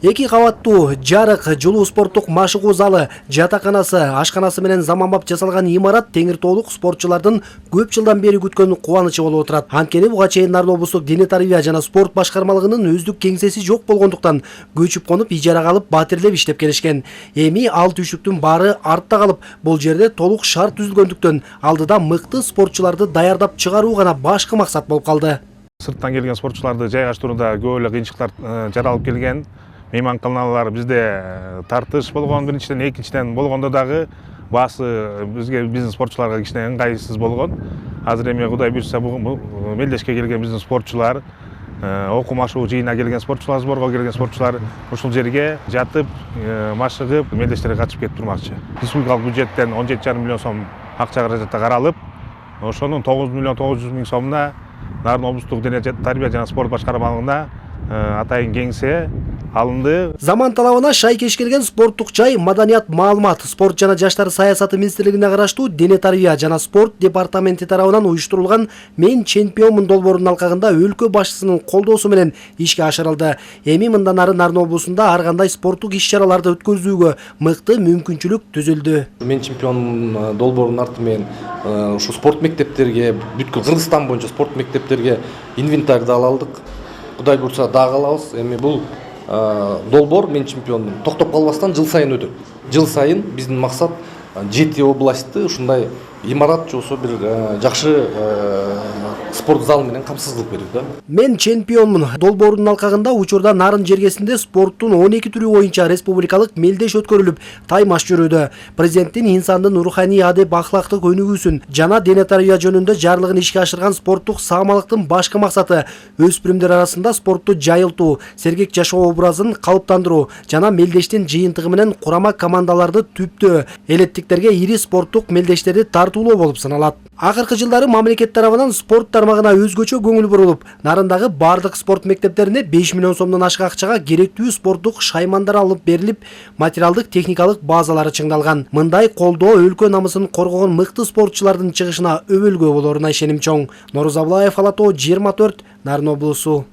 2 кабаттуу жарык жылуу спорттук машыгуу залы, жатаканасы, ашканасы менен заманбап жасалган имарат Теңир Тоолук спортчулардын көп жылдан бери күткөн кубанычы болуп отурат. Анткени буга чейин Нарын облустук дене тарбия жана спорт башкармалыгынын өздүк кеңсеси жок болгондуктан көчүп конуп ижарага алып батирлеп иштеп келишкен. Эми ал түйшүктүн баары артта калып, бул жерде толук шарт түзүлгөндүктөн алдыда мыкты спортчуларды даярдап чыгаруу гана башкы максат болуп калды. Сырттан келген спортчуларды жайгаштырууда көп эле кыйынчылыктар жаралып келген. Мейманканалар бизде тартыш болгон, биринчиден, экинчиден болгондо дагы баасы биздин спортчуларга кичине ыңгайсыз болгон. Азыр эми Кудай буйрса мелдешке келген биздин спортчулар, окуу машыгуу жыйына келген спортчулар, сборго келген спортчулар ушул жерге жатып, машыгып, мелдештерге катышып кетип турмакчы. Республикалык бюджеттен 17,5 миллион сом акча каражаты каралып, ошонун 9 миллион 900 миң сомуна Нарын облустук дене тарбия жана спорт башкармалыгына атайын кеңсе алынды. Заман талабына шай кешкерген спорттук жай маданият маалымат, спорт жана жаштар саясаты министрлигине караштуу дене тарбия жана спорт департаменти тарабынан уюштурулган "Мен чемпионмун" долбоорунун алкагында өлкө башчысынын колдоосу менен ишке ашырылды. Эми мындан ары Нарын облусунда ар кандай спорттук иш-чараларды өткөзүүгө мыкты мүмкүнчүлүк түзүлдү. "Мен чемпионмун" долбоорунун арты менен ушу спорт мектептерге, бүткүл Кыргызстан боюнча спорт мектептерге инвентарьды ала алдык. Кудай буйрса дагы алабыз. Эми бул долбоор "Мен чемпионмун" токтоп калбастан жыл сайын өтөт. Жыл сайын биздин максат 7 областты ушундай имарат же болбосо бир жакшы спорт зал менен камсыз кылып берүү да. "Мен чемпионмун" долбоорунун алкагында учурда Нарын жергесинде спорттун 12 түрү боюнча республикалык мелдеш өткөрүлүп, таймаш жүрүүдө. Президенттин инсандын руханий адеп ахлактык өнүгүүсүн жана дене тарбия жөнүндө жарлыгын ишке ашырган спорттук саамалыктын башкы максаты өспүрүмдөр арасында спортту жайылтуу, сергек жашоо образын калыптандыруу жана мелдештин жыйынтыгы менен курама командаларды түптөө, элеттиктерге ири спорттук мелдештерди тартуулоо болуп саналат. Акыркы жылдары мамлекет тарабынан спорт тармагына өзгөчө көңүл бурулуп, Нарындагы бардык спорт мектептерине 5 миллион сомдон ашык акчага керектүү спорттук шаймандар алып берилип, материалдык техникалык базалары чыңдалган. Мындай колдоо өлкө намысын коргогон мыкты спортчулардын чыгышына өбөлгө болоруна ишеним чоң. Норuz Аблаев, Ала Тоо, 24, Нарын облусу.